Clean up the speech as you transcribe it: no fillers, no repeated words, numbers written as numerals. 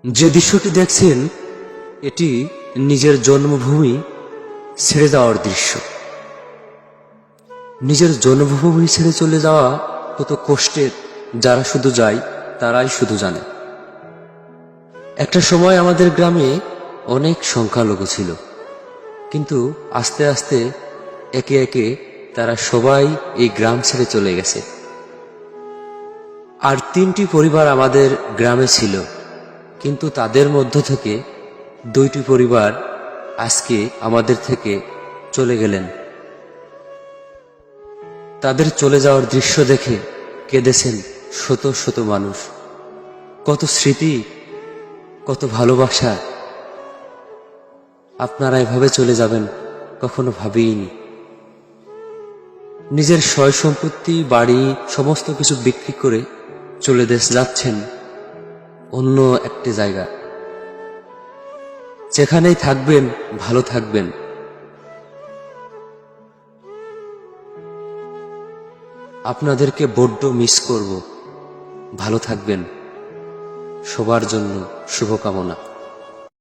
যে দৃশ্যটি দেখছেন এটি নিজের জন্মভূমি ছেড়ে যাওয়ার দৃশ্য। নিজের জন্মভূমি ছেড়ে চলে যাওয়া কত কষ্টের, যারা শুধু যায় তারাই শুধু জানে। একটা সময় আমাদের গ্রামে অনেক সংখ্যালঘু ছিল, কিন্তু আস্তে আস্তে একে একে তারা সবাই এই গ্রাম ছেড়ে চলে গেছে। আর 3টি পরিবার আমাদের গ্রামে ছিল, কিন্তু তাদের মধ্য থেকে 2টি পরিবার আজকে আমাদের থেকে চলে গেলেন। তাদের চলে যাওয়ার দৃশ্য দেখে কেঁদেছেন শত শত মানুষ। কত স্মৃতি, কত ভালোবাসা। আপনারা এভাবে চলে যাবেন কখনো ভাবিনি। নিজের সয় সম্পত্তি, বাড়ি, সমস্ত কিছু বিক্রি করে চলে যাচ্ছেন অন্য একটি জায়গা। যেখানেই থাকবেন ভালো থাকবেন। আপনাদেরকে বড্ড মিস করব। ভালো থাকবেন। সবার জন্য শুভকামনা।